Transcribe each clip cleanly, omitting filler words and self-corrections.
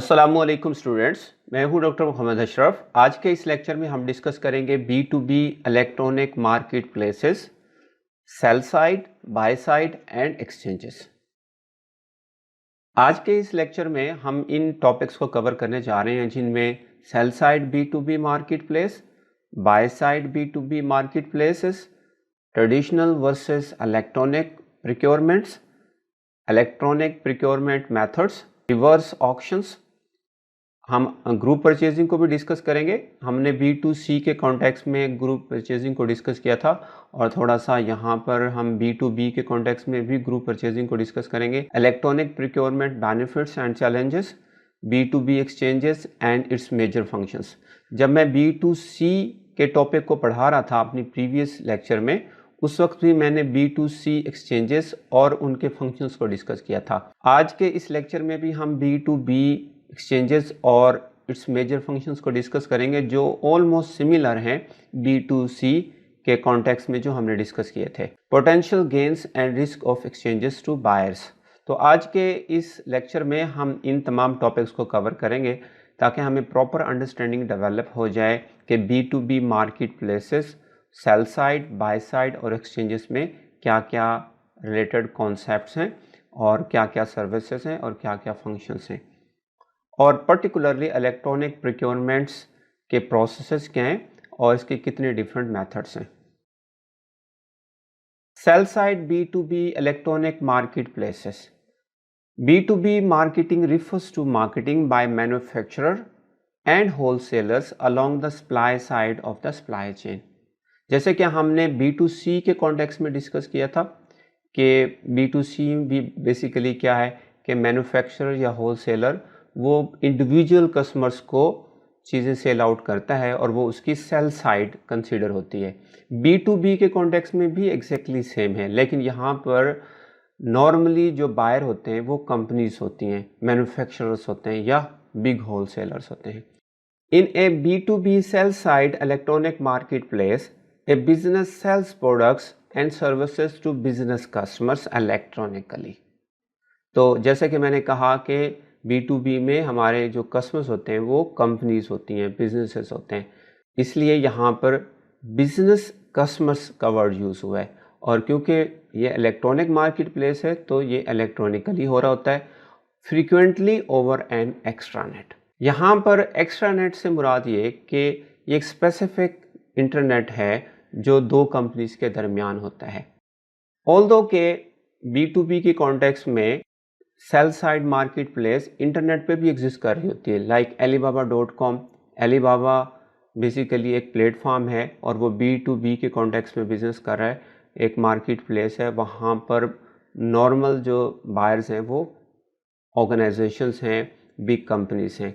अस्सलामुअलैकुम स्टूडेंट्स, मैं हूं डॉक्टर मोहम्मद अशरफ। आज के इस लेक्चर में हम डिस्कस करेंगे B2B electronic market places, sell side, by side and exchanges. आज के इस लेक्चर में हम इन टॉपिक्स को कवर करने जा रहे हैं जिनमें sell side B2B market place, buy side B2B market places, traditional versus electronic procurements, electronic procurement methods, reverse auctions. हम ग्रुप परचेजिंग को भी डिस्कस करेंगे। हमने B2C के कॉन्टेक्स्ट में ग्रुप परचेजिंग को डिस्कस किया था और थोड़ा सा यहाँ पर हम B2B के कॉन्टेक्स्ट में भी ग्रुप परचेजिंग को डिस्कस करेंगे। Electronic procurement benefits and challenges, B2B exchanges and its major functions. जब मैं B2C के टॉपिक को पढ़ा रहा था अपनी प्रीवियस लेक्चर में, उस वक्त भी मैंने B2C एक्सचेंजेस और उनके फंक्शंस को डिस्कस किया था। आज के इस लेक्चर में भी हम B2B एक्सचेंजेस और इट्स मेजर फंक्शंस को डिस्कस करेंगे जो ऑलमोस्ट सिमिलर हैं B2C के कॉन्टेक्स्ट में जो हमने डिस्कस किए थे। Potential gains and risk of exchanges to buyers. तो आज के इस लेक्चर में हम इन तमाम टॉपिक्स को कवर करेंगे ताकि हमें प्रॉपर अंडरस्टैंडिंग डेवलप हो जाए कि B2B market places, sell side, by side और एक्सचेंजेस में क्या क्या रिलेटेड कॉन्सेप्ट्स हैं और क्या क्या सर्विसेज हैं और क्या क्या फंक्शंस हैं, और पर्टिकुलरली इलेक्ट्रॉनिक प्रिक्योरमेंट्स के प्रोसेसेस क्या हैं और इसके कितने डिफरेंट मेथड्स हैं। Cell side B2B electronic market places. B2B marketing refers to marketing by manufacturer and wholesalers along the supply side of the supply chain। जैसे कि हमने B2C के कॉन्टेक्स्ट में डिस्कस किया था कि B2C भी बेसिकली क्या है कि मैन्युफैक्चरर या होलसेलर वो इंडिविजुअल कस्टमर्स को चीज़ें सेल आउट करता है और वो उसकी सेल साइड कंसीडर होती है। B2B के कॉन्टेक्स्ट में भी एग्जैक्टली सेम है, लेकिन यहाँ पर नॉर्मली जो बायर होते हैं वो कंपनीज होती हैं, मैन्युफैक्चरर्स होते हैं या बिग होलसेलर्स होते हैं। In a B2B sell side electronic marketplace, a business sells products and services to business customers electronically। तो जैसे कि मैंने कहा कि B2B में हमारे जो कस्टमर्स होते हैं वो कंपनीज होती हैं, बिजनेसेस होते हैं, इसलिए यहाँ पर बिजनेस कस्टमर्स का वर्ड यूज़ हुआ है। और क्योंकि ये इलेक्ट्रॉनिक मार्केट प्लेस है तो ये इलेक्ट्रॉनिकली हो रहा होता है, फ्रीक्वेंटली ओवर एन एक्स्ट्रानेट। यहाँ पर एक्स्ट्रानेट से मुराद ये कि ये एक स्पेसिफिक इंटरनेट है जो दो कंपनीज के दरमियान होता है। ऑल्दो के B2B की कॉन्टेक्स्ट में cell side market place internet पे भी एग्जिस्ट कर रही होती है, लाइक alibaba.com। alibaba बेसिकली एक प्लेटफॉर्म है और वो B2B के कॉन्टेक्स्ट में बिजनेस कर रहा है, एक मार्केट प्लेस है। वहाँ पर नॉर्मल जो बायर्स हैं वो ऑर्गेनाइजेशंस हैं, बिग कंपनीज हैं।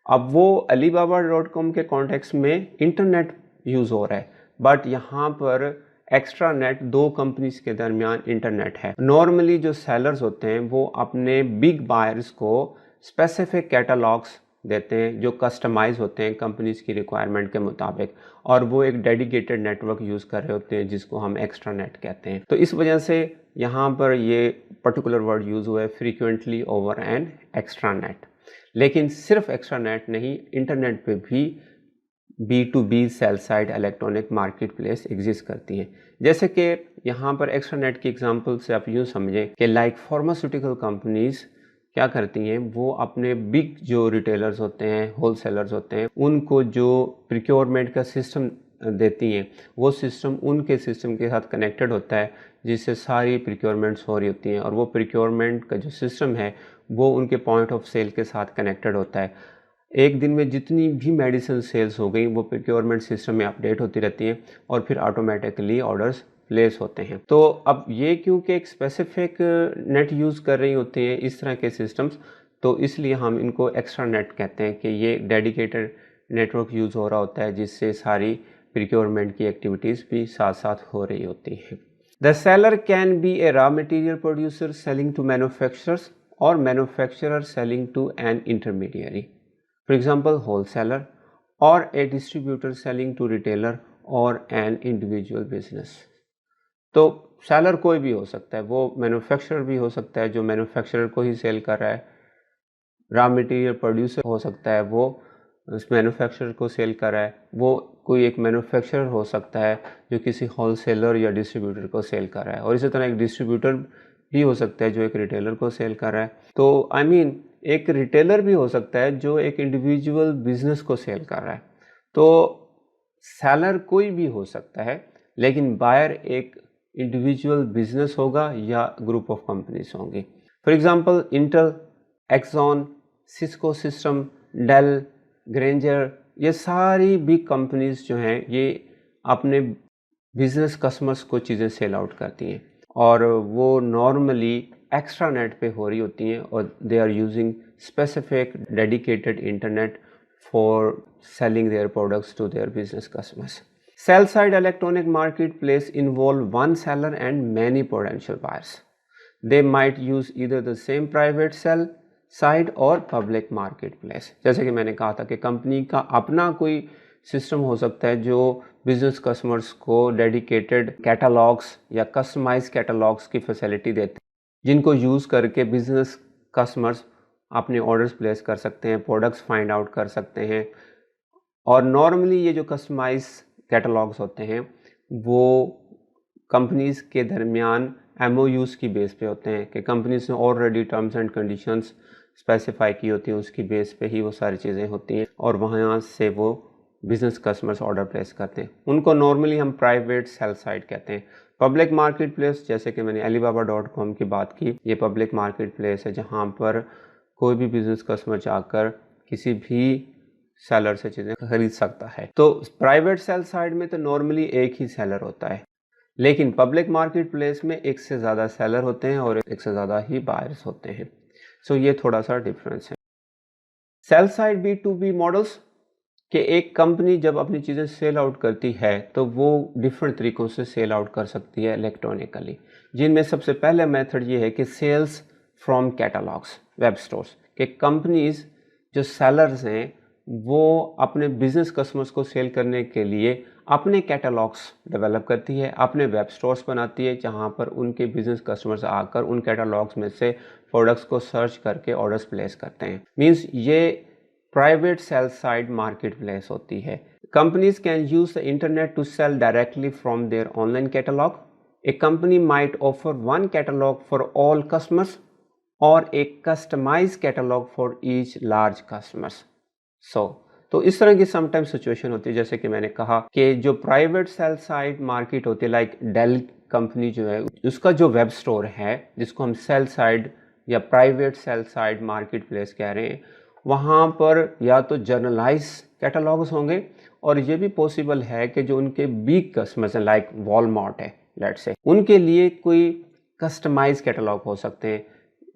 अब वो alibaba.com के कॉन्टेक्स्ट में इंटरनेट यूज़ हो रहा है, बट यहाँ पर एक्स्ट्रा नेट दो कंपनीज के दरमियान इंटरनेट है। नॉर्मली जो सेलर्स होते हैं वो अपने बिग बायर्स को स्पेसिफिक कैटलॉग्स देते हैं जो कस्टमाइज होते हैं कंपनीज की रिक्वायरमेंट के मुताबिक, और वो एक डेडिकेटेड नेटवर्क यूज़ कर रहे होते हैं जिसको हम एक्स्ट्रा नेट कहते हैं। तो इस वजह से यहाँ पर ये पर्टिकुलर वर्ड यूज़ हुआ है, frequently over an extra net. लेकिन सिर्फ एक्स्ट्रा नेट नहीं, इंटरनेट पे भी B2B sell side electronic market place exist करती है। जैसे कि यहाँ पर एक्स्ट्रा नेट की एग्जांपल से आप यूँ समझें कि लाइक फार्मास्यूटिकल कंपनीज क्या करती हैं, वो अपने बिग जो रिटेलर्स होते हैं, होलसेलर्स होते हैं, उनको जो प्रिक्योरमेंट का सिस्टम देती हैं, वो सिस्टम उनके सिस्टम के साथ कनेक्टेड होता है जिससे सारी प्रिक्योरमेंट्स हो रही होती हैं, और वो प्रिक्योरमेंट का जो सिस्टम है वो उनके पॉइंट ऑफ सेल के साथ कनेक्टेड होता है। एक दिन में जितनी भी मेडिसिन सेल्स हो गई वो प्रिक्योरमेंट सिस्टम में अपडेट होती रहती हैं और फिर ऑटोमेटिकली ऑर्डर्स प्लेस होते हैं। तो अब ये क्योंकि एक स्पेसिफिक नेट यूज़ कर रही होती हैं इस तरह के सिस्टम्स, तो इसलिए हम इनको एक्स्ट्रा नेट कहते हैं कि ये डेडिकेटेड नेटवर्क यूज़ हो रहा होता है जिससे सारी प्रिक्योरमेंट की एक्टिविटीज़ भी साथ साथ हो रही होती हैं। The seller can be a raw material producer selling to manufacturers और manufacturer selling to an intermediary, for example wholesaler or a distributor selling to retailer or an individual business। तो सेलर कोई भी हो सकता है, वो मैन्युफैक्चरर भी हो सकता है जो मैन्युफैक्चरर को ही सेल कर रहा है, रॉ मटेरियल प्रोड्यूसर हो सकता है वो उस मैन्युफैक्चरर को सेल कर रहा है, वो कोई एक मैन्युफैक्चरर हो सकता है जो किसी होलसेलर या डिस्ट्रीब्यूटर को सेल कर रहा है, और इसी तरह एक डिस्ट्रीब्यूटर भी हो सकता है जो एक रिटेलर को सेल कर रहा है। तो आई मीन एक रिटेलर भी हो सकता है जो एक इंडिविजुअल बिजनेस को सेल कर रहा है। तो सेलर कोई भी हो सकता है, लेकिन बायर एक इंडिविजुअल बिजनेस होगा या ग्रुप ऑफ कंपनीज होंगी। For example Intel, Exxon, Cisco system, Dell, Grainger, ये सारी बिग कंपनीज जो हैं ये अपने बिजनेस कस्टमर्स को चीज़ें सेल आउट करती हैं, और वो नॉर्मली एक्स्ट्रा नेट पे हो रही होती हैं, और they are using specific dedicated internet for selling their products to their business customers. Sell side electronic marketplace involve one seller and many potential buyers. They might use either the same private sell side और public marketplace. जैसे कि मैंने कहा था कि company का अपना कोई सिस्टम हो सकता है जो बिजनेस कस्टमर्स को डेडिकेटेड कैटलॉग्स या कस्टमाइज कैटलॉग्स की फैसिलिटी देते हैं, जिनको यूज़ करके बिजनेस कस्टमर्स अपने ऑर्डर्स प्लेस कर सकते हैं, प्रोडक्ट्स फाइंड आउट कर सकते हैं। और नॉर्मली ये जो कस्टमाइज कैटलॉग्स होते हैं वो कंपनीज़ के दरमियान MOUs की बेस पे होते हैं कि कंपनीज ने already terms and conditions specify की होती हैं, उसकी बेस पे ही वो सारी चीज़ें होती हैं, और वहाँ से वो बिजनेस कस्टमर्स ऑर्डर प्लेस करते हैं। उनको नॉर्मली हम प्राइवेट सेल साइट कहते हैं। पब्लिक मार्केट प्लेस, जैसे कि मैंने alibaba.com की बात की, ये पब्लिक मार्केट प्लेस है जहाँ पर कोई भी बिजनेस कस्टमर जाकर किसी भी सेलर से चीज़ें खरीद सकता है। तो प्राइवेट सेल साइड में तो नॉर्मली एक ही सेलर होता है, लेकिन पब्लिक मार्केट प्लेस में एक से ज़्यादा सेलर होते हैं और एक से ज़्यादा ही बायर्स होते हैं। सो ये थोड़ा सा डिफरेंस है। सेल साइड B2B मॉडल्स कि एक कंपनी जब अपनी चीज़ें सेल आउट करती है तो वो डिफरेंट तरीक़ों से सेल आउट कर सकती है इलेक्ट्रॉनिकली, जिनमें सबसे पहले मेथड ये है कि sales from catalogs, web stores, कि कंपनीज जो सेलर्स हैं वो अपने बिजनेस कस्टमर्स को सेल करने के लिए अपने कैटलॉग्स डेवलप करती है, अपने वेब स्टोर्स बनाती है, जहां पर उनके बिजनेस कस्टमर्स आकर उन कैटलॉग्स में से प्रोडक्ट्स को सर्च करके ऑर्डर्स प्लेस करते हैं। मींस ये private sell side market place होती है। Companies can use the internet to sell directly from their online catalog. A company might offer one catalog for all customers और एक customise catalog for each large customers. तो इस तरह की sometime situation होती है, जैसे कि मैंने कहा कि जो प्राइवेट सेल साइड मार्केट होती है, लाइक डेल कंपनी जो है उसका जो वेब स्टोर है जिसको हम सेल साइड या private sell side market place कह रहे हैं, वहाँ पर या तो जर्नलाइज कैटलॉग्स होंगे, और ये भी पॉसिबल है कि जो उनके बिग कस्टमर्स हैं लाइक वॉलमार्ट है लेट्स से, उनके लिए कोई कस्टमाइज कैटलॉग हो सकते हैं,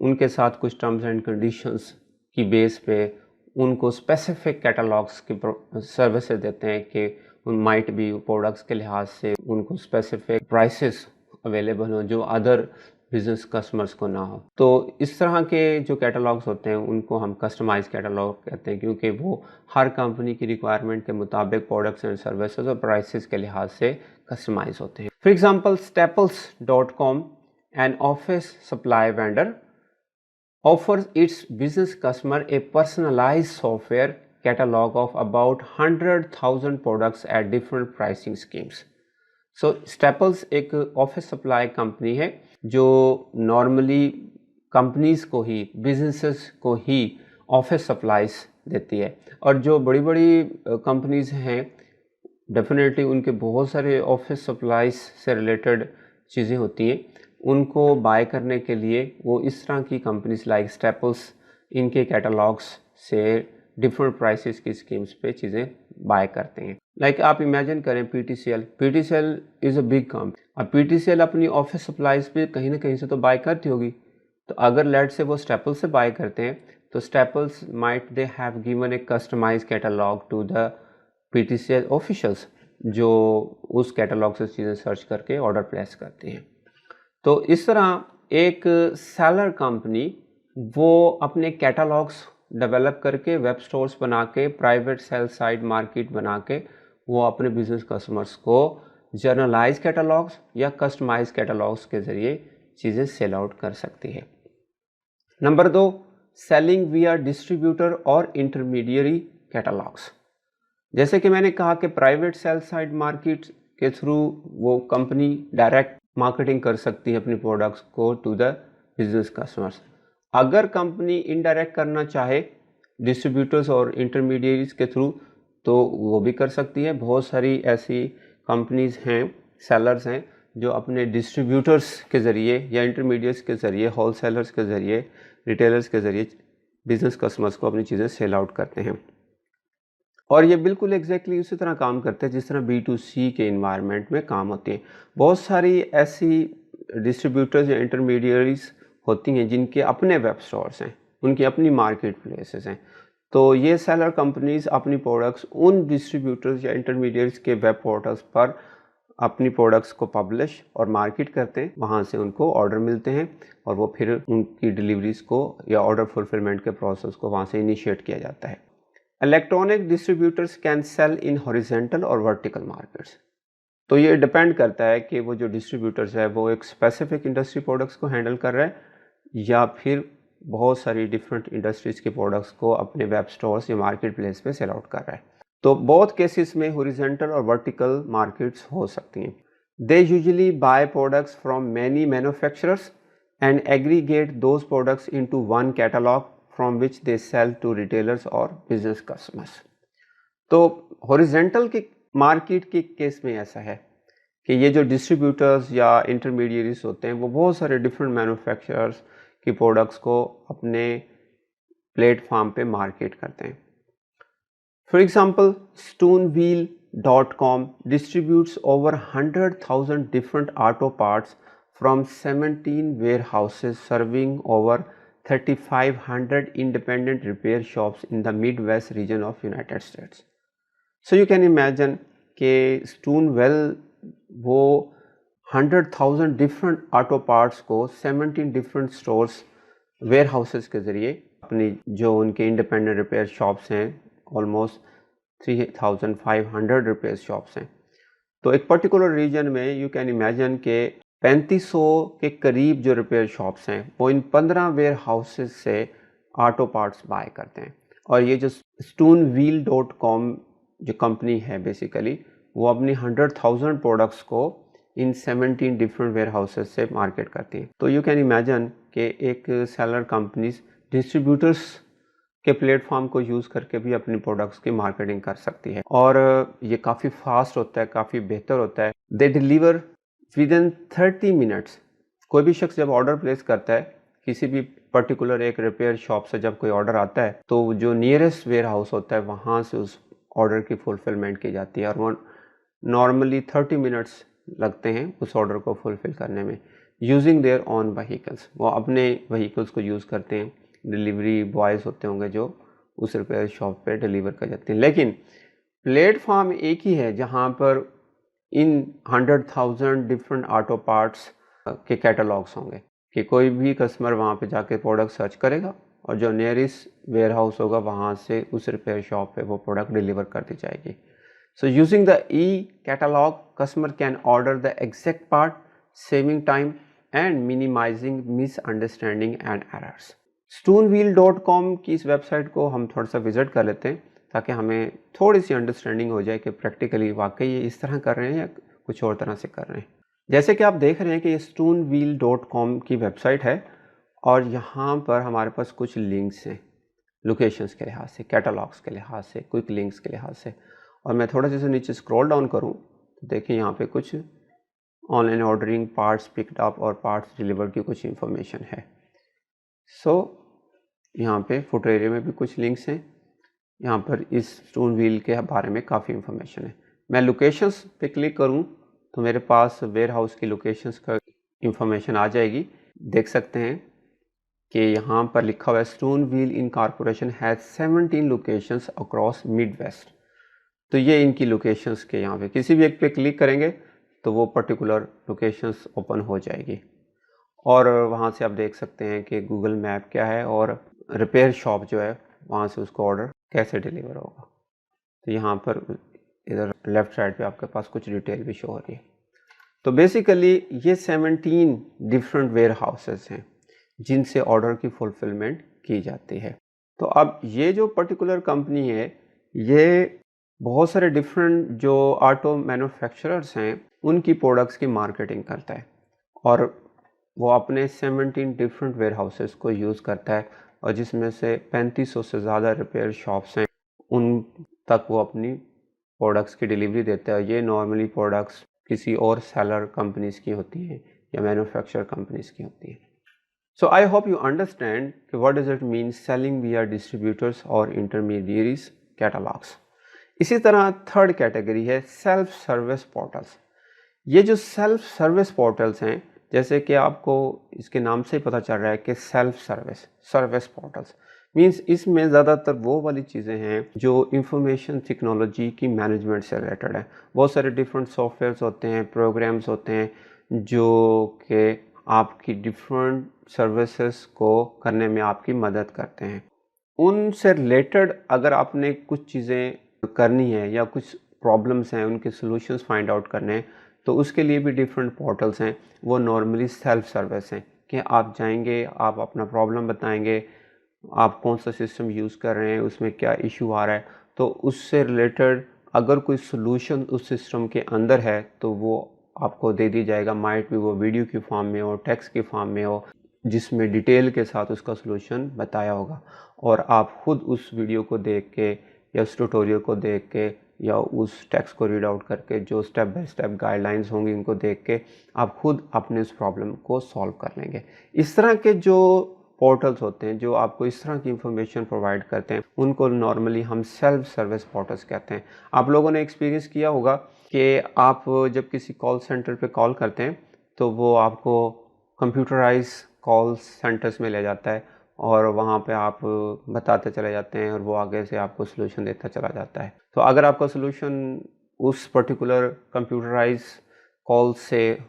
उनके साथ कुछ टर्म्स एंड कंडीशंस की बेस पे उनको स्पेसिफिक कैटलॉग्स की सर्विसेज देते हैं कि उन माइट भी प्रोडक्ट्स के लिहाज से उनको स्पेसिफिक प्राइसेस अवेलेबल हो जो अदर बिजनेस कस्टमर्स को ना हो। तो इस तरह के जो कैटलॉग्स होते हैं उनको हम कस्टमाइज कैटलॉग कहते हैं, क्योंकि वो हर कंपनी की रिक्वायरमेंट के मुताबिक प्रोडक्ट्स एंड सर्विसेज और प्राइसेस के लिहाज से कस्टमाइज होते हैं। For example staples.com, an office supply vendor, offers its business customer a personalized software catalog of about 100,000 products at different pricing schemes. So Staples एक ऑफिस सप्लाई कंपनी है जो normally companies को ही, businesses को ही office supplies देती है, और जो बड़ी बड़ी कंपनीज हैं डेफिनेटली उनके बहुत सारे ऑफिस सप्लाईज से रिलेटेड चीज़ें होती हैं, उनको बाय करने के लिए वो इस तरह की कंपनीज लाइक स्टेपल्स इनके कैटलॉग्स से डिफरेंट प्राइसेस की स्कीम्स पे चीज़ें बाय करते हैं। लाइक आप इमेजिन करें PTCL is a big company. अब पीटीसीएल अपनी ऑफिस सप्लाईज पे कहीं ना कहीं से तो बाय करती होगी, तो अगर लेट से वो स्टेपल्स से बाय करते हैं तो Staples might they have given a customise catalog to the PTCL officials जो उस कैटलॉग से चीज़ें सर्च करके ऑर्डर प्लेस करते हैं। तो इस तरह एक सेलर कंपनी वो अपने कैटलॉग्स डेवलप करके, वेब स्टोर्स बना के, प्राइवेट सेल साइड मार्केट बना के वो अपने बिजनेस कस्टमर्स को जर्नलाइज कैटलॉग्स या कस्टमाइज कैटलॉग्स के ज़रिए चीज़ें सेल आउट कर सकती है। नंबर 2, सेलिंग विया डिस्ट्रीब्यूटर और इंटरमीडियरी कैटलॉग्स। जैसे कि मैंने कहा कि प्राइवेट सेल साइड मार्केट के थ्रू वो कंपनी डायरेक्ट मार्केटिंग कर सकती है अपनी प्रोडक्ट्स को टू द बिजनेस कस्टमर्स। अगर कंपनी इनडायरेक्ट करना चाहे डिस्ट्रीब्यूटर्स और इंटरमीडियरीज के थ्रू तो वो भी कर सकती है। बहुत सारी ऐसी कंपनीज हैं, सेलर्स हैं जो अपने डिस्ट्रीब्यूटर्स के ज़रिए या इंटरमीडिएट्स के ज़रिए, होलसेलर्स के ज़रिए, रिटेलर्स के ज़रिए बिज़नेस कस्टमर्स को अपनी चीज़ें सेल आउट करते हैं। और ये बिल्कुल एग्जैक्टली उसी तरह काम करते हैं जिस तरह B2C के इन्वायरमेंट में काम होती है। बहुत सारी ऐसी डिस्ट्रीब्यूटर्स या इंटरमीडियरीज होती हैं जिनके अपने वेब स्टोर्स हैं, उनकी अपनी मार्केट प्लेसेस हैं। तो ये सेलर कंपनीज अपनी प्रोडक्ट्स उन डिस्ट्रीब्यूटर्स या इंटरमीडिएट्स के वेब पोर्टल्स पर अपनी प्रोडक्ट्स को पब्लिश और मार्केट करते हैं। वहाँ से उनको ऑर्डर मिलते हैं और वो फिर उनकी डिलीवरीज को या ऑर्डर फुलफिलमेंट के प्रोसेस को वहाँ से इनिशिएट किया जाता है। Electronic distributors can sell in horizontal और वर्टिकल मार्केट्स। तो ये डिपेंड करता है कि वो जो डिस्ट्रीब्यूटर्स है वो एक स्पेसिफिक इंडस्ट्री प्रोडक्ट्स को हैंडल कर रहा है या फिर बहुत सारी डिफरेंट इंडस्ट्रीज के प्रोडक्ट्स को अपने वेब स्टोर्स या मार्केट प्लेस पे सेल आउट कर रहा है। तो बहुत केसेस में हॉरिजॉन्टल और वर्टिकल मार्केट्स हो सकती हैं। They usually buy products from many manufacturers and aggregate those products into one catalog from which they sell to retailers और बिजनेस कस्टमर्स। तो हॉरिजॉन्टल के मार्केट के केस में ऐसा है कि ये जो डिस्ट्रीब्यूटर्स या इंटरमीडिएरीज होते हैं वो बहुत सारे डिफरेंट मैन्युफैक्चरर्स की प्रोडक्ट्स को अपने प्लेटफॉर्म पे मार्केट करते हैं। For example, Stonewheel.com distributes over 100,000 different auto parts from 17 warehouses serving over 3,500 independent repair shops in the Midwest region of United States. So you can imagine कि Stonewell वो 100,000 different auto parts को 17 different stores warehouses के ज़रिए अपनी जो उनके independent repair shops हैं almost 3,500 repair shops हैं। तो एक पर्टिकुलर रीजन में यू कैन इमेजिन के 3500 के करीब जो रिपेयर शॉप्स हैं वो इन 15 वेयर हाउसेज से ऑटो पार्ट्स बाय करते हैं। और ये जो Stonewheel.com जो कंपनी है बेसिकली वो अपनी 100,000 प्रोडक्ट्स को इन 17 डिफरेंट वेयर हाउसेज से मार्केट करती हैं। तो यू कैन इमेजिन कि एक सेलर कंपनीज डिस्ट्रीब्यूटर्स के प्लेटफॉर्म को यूज़ करके भी अपनी प्रोडक्ट्स की मार्केटिंग कर सकती है और ये काफ़ी फास्ट होता है, काफ़ी बेहतर होता है। दे डिलीवर विद इन 30 मिनट्स। कोई भी शख्स जब ऑर्डर प्लेस करता है किसी भी पर्टिकुलर एक रिपेयर शॉप से जब कोई ऑर्डर आता है तो जो नियरेस्ट वेयर हाउस होता है वहाँ से उस ऑर्डर की फुलफिलमेंट की जाती है और वो नॉर्मली 30 मिनट्स लगते हैं उस ऑर्डर को फुलफिल करने में यूजिंग देयर ऑन व्हीकल्स। वो अपने व्हीकल्स को यूज़ करते हैं, डिलीवरी बॉयज़ होते होंगे जो उस रिपेयर शॉप पे डिलीवर कर जाते हैं। लेकिन प्लेटफॉर्म एक ही है जहाँ पर इन 100,000 डिफरेंट ऑटो पार्ट्स के कैटलॉग्स होंगे कि कोई भी कस्टमर वहाँ पे जाके प्रोडक्ट सर्च करेगा और जो नियरेस्ट वेयर हाउस होगा वहाँ से उस रिपेयर शॉप पे वो प्रोडक्ट डिलीवर कर दी जाएगी। So using the e-catalog, customer can order the exact part, saving time and minimizing misunderstanding and errors. Stonewheel.com की इस वेबसाइट को हम थोड़ा सा विजिट कर लेते हैं ताकि हमें थोड़ी सी अंडरस्टैंडिंग हो जाए कि प्रैक्टिकली वाकई ये इस तरह कर रहे हैं या कुछ और तरह से कर रहे हैं। जैसे कि आप देख रहे हैं कि ये Stonewheel.com की वेबसाइट है और यहाँ पर हमारे पास कुछ लिंक्स हैं लोकेशंस के लिहाज से, कैटलॉग्स के लिहाज से, क्विक लिंक्स के लिहाज से। और मैं थोड़ा सा नीचे स्क्रॉल डाउन करूं तो देखिए यहाँ पे कुछ online ordering, parts picked up और पार्ट्स डिलीवर की कुछ इन्फॉर्मेशन है। यहाँ पे फुटर एरिया में भी कुछ लिंक्स हैं। यहाँ पर इस स्टोन व्हील के बारे में काफ़ी इन्फॉर्मेशन है। मैं लोकेशंस पे क्लिक करूँ तो मेरे पास वेयर हाउस की लोकेशंस का इन्फॉर्मेशन आ जाएगी। देख सकते हैं कि यहाँ पर लिखा हुआ है Stonewheel incorporation has 17 locations across Midwest. तो ये इनकी लोकेशंस के यहाँ पे किसी भी एक पे क्लिक करेंगे तो वो पर्टिकुलर लोकेशंस ओपन हो जाएगी और वहाँ से आप देख सकते हैं कि गूगल मैप क्या है और रिपेयर शॉप जो है वहाँ से उसको ऑर्डर कैसे डिलीवर होगा। तो यहाँ पर इधर लेफ़्ट साइड पे आपके पास कुछ डिटेल भी शो हो रही है। तो बेसिकली ये 17 डिफरेंट वेयर हाउसेस हैं जिनसे ऑर्डर की फुलफिलमेंट की जाती है। तो अब ये जो पर्टिकुलर कंपनी है, ये बहुत सारे डिफरेंट जो ऑटो मैन्युफैक्चरर्स हैं उनकी प्रोडक्ट्स की मार्केटिंग करता है, और वो अपने 17 डिफरेंट वेयर हाउसेस को यूज़ करता है, और जिसमें से 3500 से ज़्यादा रिपेयर शॉप्स हैं, उन तक वो अपनी प्रोडक्ट्स की डिलीवरी देता है। ये नॉर्मली प्रोडक्ट्स किसी और सेलर कंपनीज़ की होती हैं या मैन्युफैक्चर कंपनीज़ की होती हैं। So I hope you understand what does it mean selling via distributors or intermediaries catalogs। इसी तरह थर्ड कैटेगरी है सेल्फ सर्विस पोर्टल्स। ये जो सेल्फ सर्विस पोर्टल्स हैं, जैसे कि आपको इसके नाम से ही पता चल रहा है कि सेल्फ सर्विस पोर्टल्स मींस इसमें ज़्यादातर वो वाली चीज़ें हैं जो इंफॉर्मेशन टेक्नोलॉजी की मैनेजमेंट से रिलेटेड है। बहुत सारे डिफरेंट सॉफ्टवेयर्स होते हैं, प्रोग्राम्स होते हैं जो कि आपकी डिफरेंट सर्विसेज को करने में आपकी मदद करते हैं। उनसे रिलेटेड अगर आपने कुछ चीज़ें करनी है या कुछ प्रॉब्लम्स हैं उनके सॉल्यूशंस फाइंड आउट करने हैं, तो उसके लिए भी डिफरेंट पोर्टल्स हैं। वो नॉर्मली सेल्फ सर्विस हैं कि आप जाएंगे, आप अपना प्रॉब्लम बताएंगे, आप कौन सा सिस्टम यूज़ कर रहे हैं, उसमें क्या इशू आ रहा है, तो उससे रिलेटेड अगर कोई सॉल्यूशन उस सिस्टम के अंदर है तो वो आपको दे दी जाएगा। माइट भी वो वीडियो की फॉर्म में हो, टेक्स्ट की फॉर्म में हो, जिसमें डिटेल के साथ उसका सॉल्यूशन बताया होगा, और आप खुद उस वीडियो को देख के या उस ट्यूटोरियल को देख के या उस टेक्स्ट को रीड आउट करके जो स्टेप बाय स्टेप गाइडलाइंस होंगी उनको देख के आप खुद अपने उस प्रॉब्लम को सॉल्व कर लेंगे। इस तरह के जो पोर्टल्स होते हैं जो आपको इस तरह की इंफॉर्मेशन प्रोवाइड करते हैं उनको नॉर्मली हम सेल्फ सर्विस पोर्टल्स कहते हैं। आप लोगों ने एक्सपीरियंस किया होगा कि आप जब किसी कॉल सेंटर पे कॉल करते हैं तो वो आपको कंप्यूटराइज कॉल सेंटर्स में ले जाता है, और वहाँ पे आप बताते चले जाते हैं और वो आगे से आपको सॉल्यूशन देता चला जाता है। तो अगर आपका सॉल्यूशन उस पर्टिकुलर कंप्यूटराइज कॉल से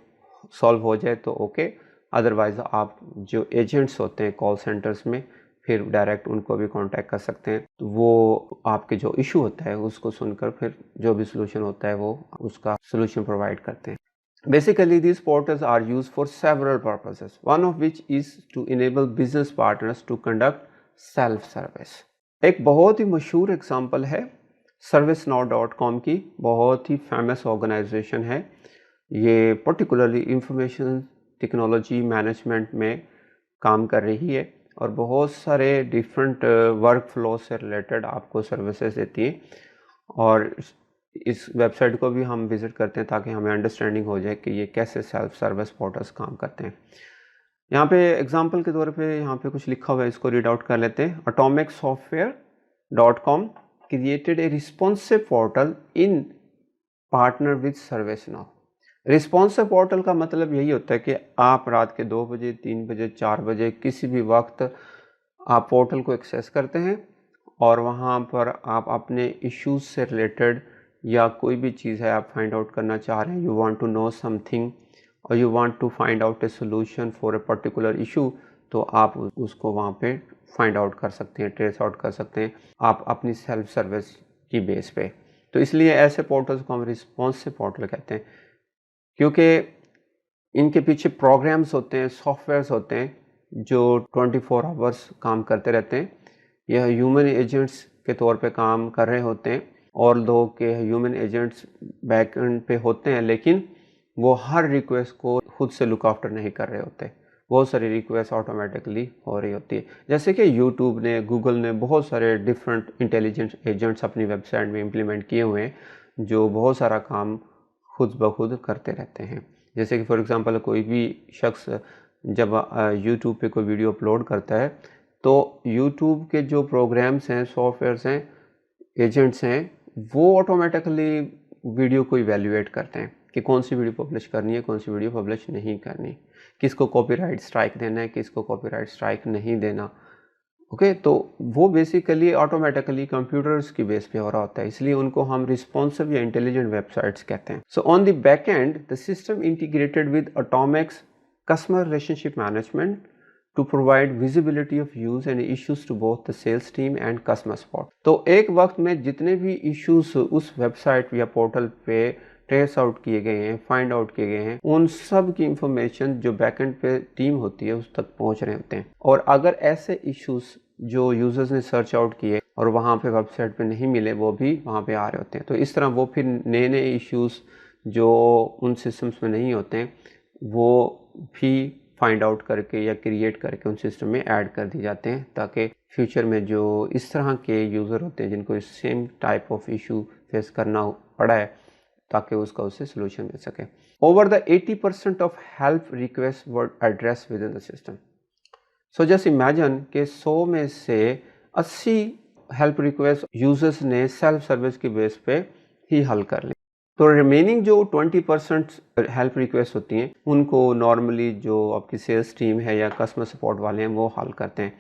सॉल्व हो जाए तो ओके, अदरवाइज़ आप जो एजेंट्स होते हैं कॉल सेंटर्स में फिर डायरेक्ट उनको भी कांटेक्ट कर सकते हैं। तो वो आपके जो इशू होता है उसको सुनकर फिर जो भी सॉल्यूशन होता है वो उसका सॉल्यूशन प्रोवाइड करते हैं। Basically, these portals are used for several purposes, one of which is to enable business partners to conduct self-service। एक बहुत ही मशहूर एग्जांपल है servicenow.com की, बहुत ही फेमस ऑर्गेनाइजेशन है। ये पर्टिकुलरली इंफॉर्मेशन टेक्नोलॉजी मैनेजमेंट में काम कर रही है और बहुत सारे डिफरेंट वर्क फ्लो से रिलेटेड आपको सर्विसेज देती है, और इस वेबसाइट को भी हम विज़िट करते हैं ताकि हमें अंडरस्टैंडिंग हो जाए कि ये कैसे सेल्फ सर्विस पोर्टल्स काम करते हैं। यहाँ पे एग्जांपल के तौर पे यहाँ पे कुछ लिखा हुआ है, इसको रीड आउट कर लेते हैं। atomicsoftware.com created a responsive portal in partner with ServiceNow। Responsive portal का मतलब यही होता है कि आप रात के 2 बजे, 3 बजे, 4 बजे किसी भी वक्त आप पोर्टल को एक्सेस करते हैं और वहाँ पर आप अपने इश्यूज से रिलेटेड या कोई भी चीज़ है आप फाइंड आउट करना चाह रहे हैं, you want to know something और you want to find out a solution for a particular issue, तो आप उसको वहाँ पे फाइंड आउट कर सकते हैं, ट्रेस आउट कर सकते हैं आप अपनी सेल्फ सर्विस की बेस पे। तो इसलिए ऐसे पोर्टल्स को हम रिस्पॉन्सिव पोर्टल कहते हैं, क्योंकि इनके पीछे प्रोग्राम्स होते हैं, सॉफ्टवेयर्स होते हैं जो 24 आवर्स काम करते रहते हैं। यह ह्यूमन एजेंट्स के तौर पे काम कर रहे होते हैं, और लोग के ह्यूमन एजेंट्स बैक एंड पे होते हैं, लेकिन वो हर रिक्वेस्ट को खुद से लुक आफ्टर नहीं कर रहे होते। बहुत सारी रिक्वेस्ट ऑटोमेटिकली हो रही होती है, जैसे कि यूट्यूब ने, गूगल ने बहुत सारे डिफरेंट इंटेलिजेंट एजेंट्स अपनी वेबसाइट में इम्प्लीमेंट किए हुए हैं जो बहुत सारा काम खुद ब खुद करते रहते हैं। जैसे कि फॉर एग्जांपल कोई भी शख्स जब यूट्यूब पे कोई वीडियो अपलोड करता है तो यूट्यूब के जो प्रोग्राम्स हैं, सॉफ्टवेयर्स हैं, एजेंट्स हैं, वो ऑटोमेटिकली वीडियो को इवैल्यूएट करते हैं कि कौन सी वीडियो पब्लिश करनी है, कौन सी वीडियो पब्लिश नहीं करनी, किसको कॉपीराइट स्ट्राइक देना है, किसको कॉपीराइट स्ट्राइक नहीं देना। ओके, तो वो बेसिकली ऑटोमेटिकली कंप्यूटर्स की बेस पे हो रहा होता है, इसलिए उनको हम रिस्पॉन्सिव या इंटेलिजेंट वेबसाइट्स कहते हैं। So on the back and the system integrated with Atomic's customer relationship management to provide visibility of use and issues to both the sales team and customer support। तो एक वक्त में जितने भी issues उस website या पोर्टल पे trace out किए गए हैं, फाइंड आउट किए गए हैं, उन सब की इंफॉर्मेशन जो बैकएंड पे टीम होती है उस तक पहुंच रहे होते हैं। और अगर ऐसे इश्यूज जो यूज़र्स ने सर्च आउट किए और वहाँ पे वेबसाइट पे नहीं मिले वो भी वहाँ पे आ रहे होते हैं। तो इस तरह वो फिर नए नए इश्यूज़ जो उन सिस्टम्स में नहीं होते हैं वो भी फाइंड आउट करके या क्रिएट करके उन सिस्टम में ऐड कर दिए जाते हैं, ताकि फ्यूचर में जो इस तरह के यूज़र होते हैं जिनको इस same type of issue face करना पड़ा है, ताकि उसका उससे सोल्यूशन मिल सके। Over the 80% of help request were address with in the system. So just imagine कि 100 में से 80 हेल्प रिक्वेस्ट यूजर्स ने सेल्फ सर्विस की बेस पे ही हल कर ली। तो रिमेनिंग जो 20% हेल्प रिक्वेस्ट होती हैं उनको नॉर्मली जो आपकी सेल्स टीम है या कस्टमर सपोर्ट वाले हैं वो हल करते हैं,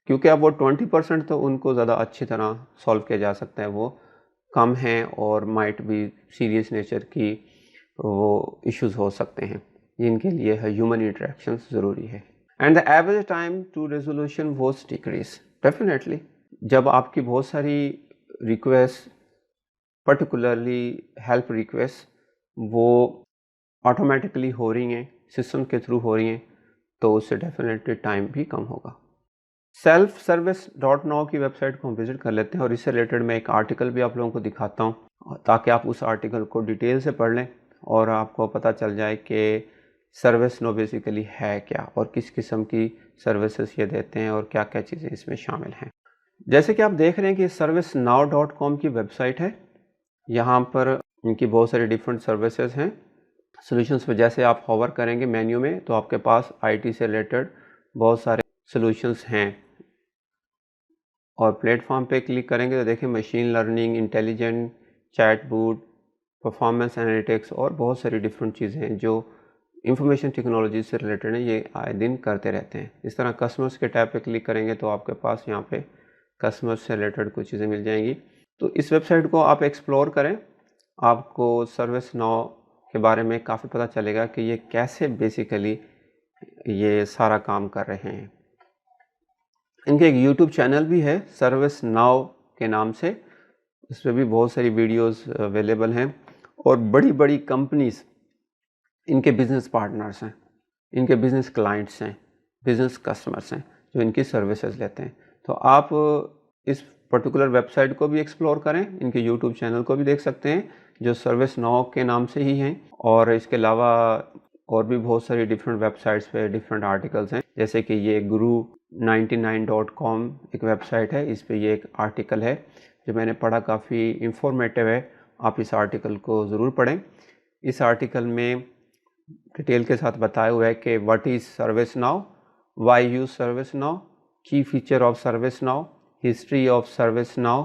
क्योंकि अब वो 20% तो उनको ज़्यादा अच्छी तरह सॉल्व किया जा सकता है, वो कम हैं और माइट भी सीरियस नेचर की वो इश्यूज हो सकते हैं जिनके लिए ह्यूमन इंटरेक्शन ज़रूरी है। And the average time to resolution was decrease. Definitely जब आपकी बहुत सारी रिक्वेस्ट पर्टिकुलरली हेल्प रिक्वेस्ट वो ऑटोमेटिकली हो रही हैं, सिस्टम के थ्रू हो रही हैं, तो उससे डेफिनेटली टाइम भी कम होगा। selfservice.now की वेबसाइट को हम विजिट कर लेते हैं और इससे रिलेटेड मैं एक आर्टिकल भी आप लोगों को दिखाता हूँ ताकि आप उस आर्टिकल को डिटेल से पढ़ लें और आपको पता चल जाए कि सर्विस नो बेसिकली है क्या और किस किस्म की सर्विसेज ये देते हैं और क्या क्या चीज़ें इसमें शामिल हैं। जैसे कि आप देख रहे हैं कि servicenow.com की वेबसाइट है, यहाँ पर इनकी बहुत सारी डिफरेंट सर्विसेज हैं सॉल्यूशंस पे। जैसे आप होवर करेंगे मेन्यू में तो आपके पास आईटी से रिलेटेड बहुत सारे सॉल्यूशंस हैं और प्लेटफॉर्म पे क्लिक करेंगे तो देखें machine learning, intelligent chatbot, performance analytics और बहुत सारी डिफरेंट चीज़ें हैं जो इंफॉर्मेशन टेक्नोलॉजी से रिलेटेड है, ये आए दिन करते रहते हैं। इस तरह कस्टमर्स के टैब पे क्लिक करेंगे तो आपके पास यहाँ पे कस्टमर्स से रिलेटेड कुछ चीज़ें मिल जाएंगी। तो इस वेबसाइट को आप एक्सप्लोर करें, आपको सर्विस नाउ के बारे में काफ़ी पता चलेगा कि ये कैसे बेसिकली ये सारा काम कर रहे हैं। इनके एक यूट्यूब चैनल भी है सर्विस नाउ के नाम से, उस पर भी बहुत सारी वीडियोस अवेलेबल हैं और बड़ी बड़ी कंपनीज इनके बिजनेस पार्टनर्स हैं, इनके बिजनेस क्लाइंट्स हैं, बिजनेस कस्टमर्स हैं जो इनकी सर्विसेज लेते हैं। तो आप इस पर्टिकुलर वेबसाइट को भी एक्सप्लोर करें, इनके यूट्यूब चैनल को भी देख सकते हैं जो सर्विस नाउ के नाम से ही हैं, और इसके अलावा और भी बहुत सारी डिफरेंट वेबसाइट्स पे डिफरेंट आर्टिकल्स हैं। जैसे कि ये guru99.com एक वेबसाइट है, इस पे ये एक आर्टिकल है जो मैंने पढ़ा, काफ़ी इंफॉर्मेटिव है, आप इस आर्टिकल को ज़रूर पढ़ें। इस आर्टिकल में डिटेल के साथ बताया हुआ है कि what is ServiceNow, why use ServiceNow, key feature of ServiceNow, history of ServiceNow,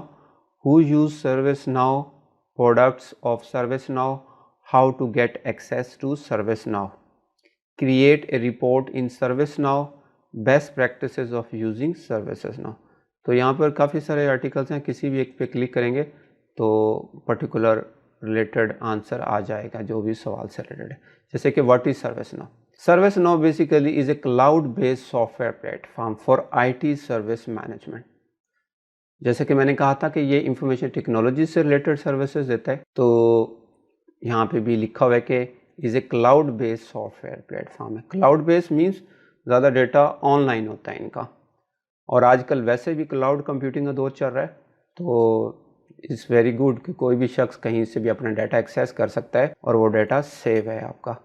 who use ServiceNow, products of ServiceNow, how to get access to ServiceNow, create a report in ServiceNow, best practices of using ServiceNow। तो यहाँ पर काफ़ी सारे articles हैं, किसी भी एक पे क्लिक करेंगे तो पर्टिकुलर रिलेटेड आंसर आ जाएगा जो भी सवाल से रिलेटेड है। जैसे कि what is ServiceNow। ServiceNow basically is a cloud based software platform for IT service management. जैसे कि मैंने कहा था कि ये इंफॉर्मेशन टेक्नोलॉजी से रिलेटेड सर्विसेज देता है, तो यहाँ पे भी लिखा हुआ है कि is a cloud based software platform है। क्लाउड बेस्ड मीन्स ज़्यादा डेटा ऑनलाइन होता है इनका, और आजकल वैसे भी क्लाउड कंप्यूटिंग का दौर चल रहा है, तो इट्स वेरी गुड कि कोई भी शख्स कहीं से भी अपना डाटा एक्सेस कर सकता है और वो डाटा सेव है आपका।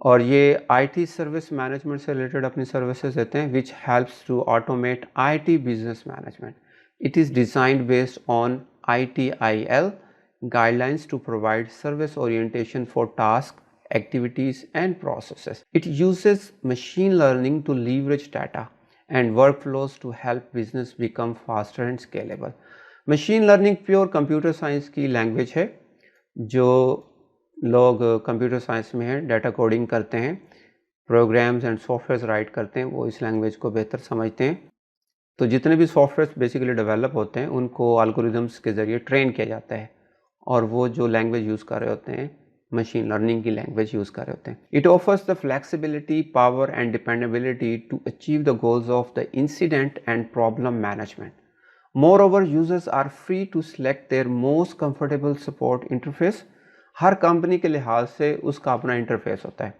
और ये IT सर्विस मैनेजमेंट से रिलेटेड अपनी सर्विसेज देते हैं which helps to automate IT business management. It is designed based on ITIL guidelines to provide service orientation for tasks, activities and processes. It uses machine learning to leverage data and workflows to help business become faster and scalable. Machine learning pure computer science की language है, जो लोग computer science में है, data coding करते हैं, programmes and software right करते हैं, वो इस लैंग्वेज को बेहतर समझते हैं। तो जितने भी सॉफ्टवेयर बेसिकली डेवलप होते हैं उनको एल्गोरिदम्स के ज़रिए ट्रेन किया जाता है, और वो जो लैंग्वेज यूज़ कर रहे होते हैं मशीन लर्निंग की लैंग्वेज यूज़ कर रहे होते हैं। It offers the flexibility, power and dependability to achieve the goals of the incident and problem management. Moreover users are free to select their most comfortable support interface. हर company के लिहाज से उसका अपना इंटरफेस होता है,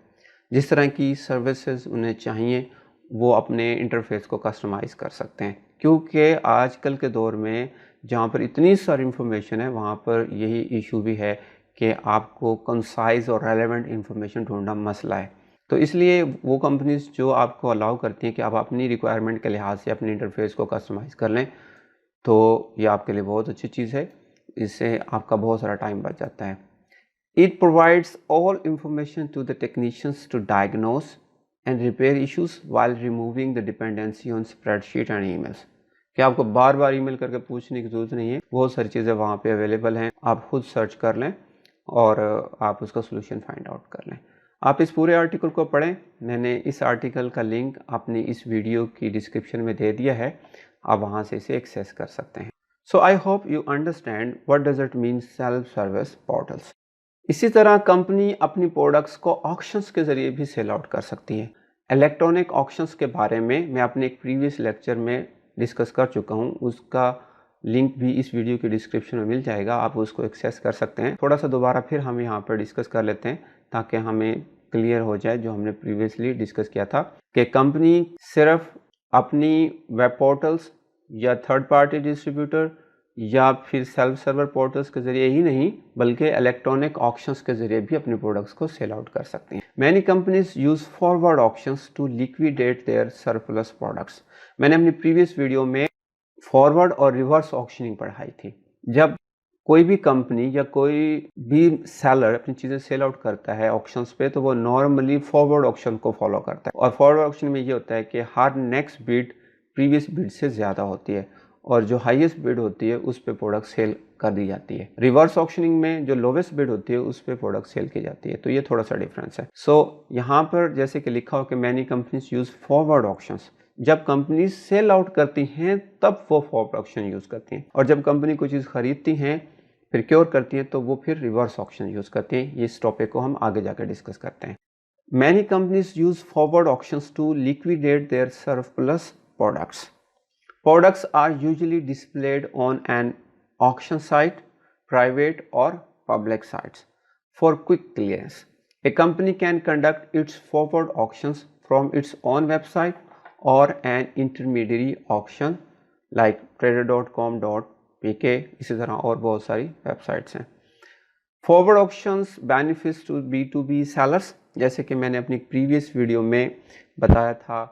जिस तरह की सर्विसेज उन्हें चाहिए वो अपने इंटरफेस को कस्टमाइज़ कर सकते हैं क्योंकि आजकल के दौर में जहाँ पर इतनी सारी इंफॉर्मेशन है वहाँ पर यही इशू भी है कि आपको कंसाइज और रेलेवेंट इंफॉर्मेशन ढूंढना मसला है। तो इसलिए वो कंपनीज जो आपको अलाउ करती हैं कि आप अपनी रिक्वायरमेंट के लिहाज से अपने इंटरफेस को कस्टमाइज़ कर लें, तो ये आपके लिए बहुत अच्छी चीज़ है। इससे आपका बहुत सारा टाइम बच जाता है। It provides all information to the technicians to diagnose and repair issues while removing the dependency on spreadsheet and emails. कि आपको बार बार ईमेल करके पूछने की ज़रूरत नहीं है, बहुत सारी चीज़ें वहाँ पे अवेलेबल हैं, आप खुद सर्च कर लें और आप उसका सोल्यूशन फाइंड आउट कर लें। आप इस पूरे आर्टिकल को पढ़ें, मैंने इस आर्टिकल का लिंक अपनी इस वीडियो की डिस्क्रिप्शन में दे दिया है, आप वहाँ से इसे एक्सेस कर सकते हैं। So I hope you understand what does it mean self service portals. इसी तरह कंपनी अपनी प्रोडक्ट्स को ऑक्शंस के ज़रिए भी सेल आउट कर सकती है। इलेक्ट्रॉनिक ऑक्शंस के बारे में मैं अपने एक प्रीवियस लेक्चर में डिस्कस कर चुका हूँ, उसका लिंक भी इस वीडियो के डिस्क्रिप्शन में मिल जाएगा, आप उसको एक्सेस कर सकते हैं। थोड़ा सा दोबारा फिर हम यहाँ पर डिस्कस कर लेते हैं ताकि हमें क्लियर हो जाए जो हमने प्रीवियसली डिस्कस किया था कि कंपनी सिर्फ अपनी वेब पोर्टल्स या थर्ड पार्टी डिस्ट्रीब्यूटर या फिर सेल्फ सर्वर पोर्टल्स के जरिए ही नहीं बल्कि इलेक्ट्रॉनिक ऑक्शंस के जरिए भी अपने प्रोडक्ट्स को सेल आउट कर सकती हैं। Many companies use forward auctions to liquidate their surplus products. मैंने अपनी प्रीवियस वीडियो में फॉरवर्ड और रिवर्स ऑक्शनिंग पढ़ाई थी। जब कोई भी कंपनी या कोई भी सेलर अपनी चीज़ें सेल आउट करता है ऑक्शंस पे तो वो नॉर्मली फॉरवर्ड ऑक्शन को फॉलो करता है, और फॉरवर्ड ऑक्शन में ये होता है कि हर नेक्स्ट बिड प्रीवियस बिड से ज़्यादा होती है और जो हाईएस्ट बिड होती है उस पे प्रोडक्ट सेल कर दी जाती है। रिवर्स ऑक्शनिंग में जो लोवेस्ट बिड होती है उस पे प्रोडक्ट सेल की जाती है, तो ये थोड़ा सा डिफरेंस है। सो यहाँ पर जैसे कि लिखा हो कि many companies use forward auctions. जब कंपनी सेल आउट करती हैं तब वो फॉरवर्ड ऑक्शन यूज करती हैं, और जब कंपनी कोई चीज़ खरीदती हैं प्रिक्योर करती हैं तो वो फिर रिवर्स ऑक्शन यूज करती हैं। ये इस टॉपिक को हम आगे जाकर डिस्कस करते हैं। Many companies use forward auctions to liquidate their surplus products. Products are usually displayed on an auction site, private or public sites for quick clearance. A company can conduct its forward auctions from its own website or an intermediary auction like trader.com.pk, इसी तरह और बहुत सारी websites हैं। Forward auctions benefits to B2B sellers, जैसे कि मैंने अपनी प्रीवियस वीडियो में बताया था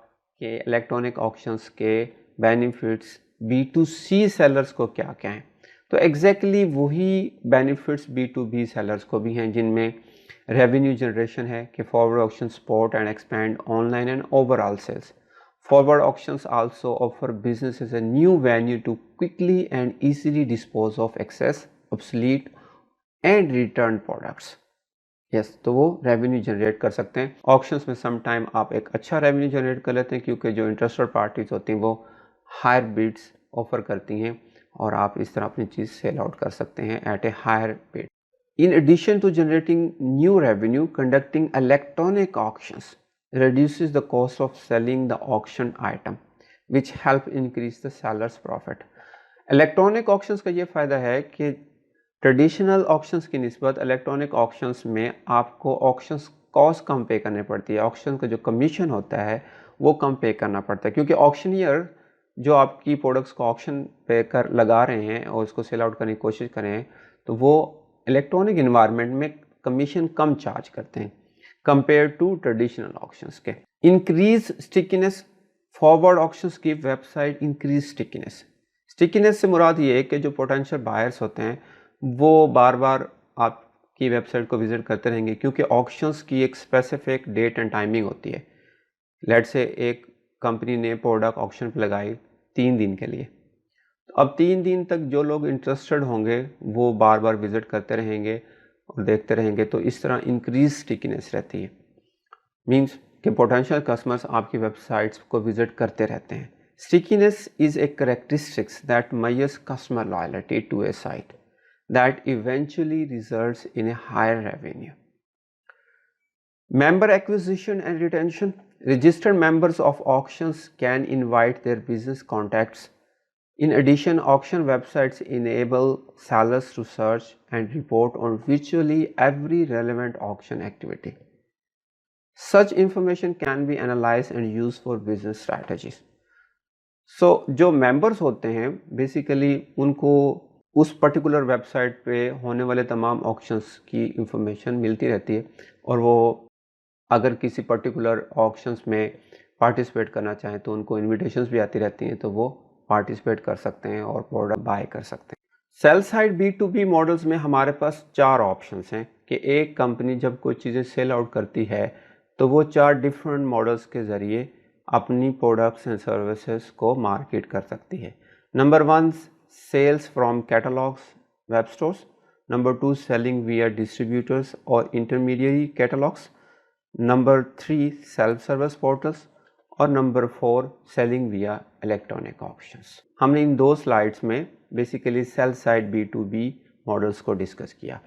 कि इलेक्ट्रॉनिक ऑक्शंस के बेनिफिट्स B2C सेलर्स को क्या क्या हैं, तो एग्जैक्टली वही बेनिफिट्स B2B सेलर्स को भी हैं, जिनमें रेवेन्यू जनरेशन है कि forward auction support and expand online and overall sales. Forward auctions also offer businesses a new venue to quickly and easily dispose of excess, obsolete and returned products. Yes, तो वो revenue generate कर सकते हैं। Auctions में some time आप एक अच्छा revenue generate कर लेते हैं क्योंकि जो इंटरेस्टेड पार्टीज होती हैं वो हायर बिड्स ऑफर करती हैं और आप इस तरह अपनी चीज़ सेल आउट कर सकते हैं at a higher bid. In addition to generating new revenue, conducting electronic auctions reduces the cost of selling the auction item, which help increase the seller's profit. Electronic auctions का ये फ़ायदा है कि traditional auctions की निस्बत electronic auctions में आपको auctions cost कम पे करनी पड़ती है। ऑक्शन का जो कमीशन होता है वो कम पे करना पड़ता है क्योंकि ऑक्शनियर जो आपकी प्रोडक्ट्स को ऑक्शन पे कर लगा रहे हैं और उसको सेल आउट करने की कोशिश कर रहे हैं तो वो इलेक्ट्रॉनिक इन्वायरमेंट में कमीशन कम चार्ज करते हैं कंपेयर टू ट्रेडिशनल ऑक्शंस के। इंक्रीज स्टिकीनेस, फॉरवर्ड ऑक्शंस की वेबसाइट इंक्रीज स्टिकीनेस। स्टिकीनेस से मुराद ये है कि जो पोटेंशियल बायर्स होते हैं वो बार बार आपकी वेबसाइट को विजिट करते रहेंगे क्योंकि ऑक्शंस की एक स्पेसिफिक डेट एंड टाइमिंग होती है। लेट से एक कंपनी ने प्रोडक्ट ऑक्शन पर लगाई 3 दिन के लिए, तो अब 3 दिन तक जो लोग इंटरेस्टेड होंगे वो बार बार विजिट करते रहेंगे और देखते रहेंगे, तो इस तरह इंक्रीज स्टिकीनेस रहती है। मीन्स कि पोटेंशियल कस्टमर्स आपकी वेबसाइट्स को विजिट करते रहते हैं। Stickiness is a characteristics that measures customer loyalty to a site that eventually results in a higher revenue. Member acquisition and retention. Registered members of auctions can invite their business contacts. In addition, auction websites enable sellers to search and report on virtually every relevant auction activity. Such information can be analyzed and used for business strategies. जो members होते हैं basically उनको उस particular website पे होने वाले तमाम auctions की इंफॉर्मेशन मिलती रहती है और वो अगर किसी पर्टिकुलर ऑक्शंस में पार्टिसिपेट करना चाहें तो उनको इन्विटेशंस भी आती रहती हैं, तो वो पार्टिसिपेट कर सकते हैं और प्रोडक्ट बाय कर सकते हैं। सेल साइड B2B मॉडल्स में हमारे पास 4 ऑप्शंस हैं कि एक कंपनी जब कोई चीज़ें सेल आउट करती है तो वो 4 डिफरेंट मॉडल्स के ज़रिए अपनी प्रोडक्ट्स एंड सर्विसेज को मार्केट कर सकती है। Number 1 sales from catalogs web stores, number 2 selling via distributors और intermediary catalogs, number 3 self service portals और number 4 selling via electronic auctions. हमने इन 2 स्लाइड्स में basically sell side B2B models को डिस्कस किया।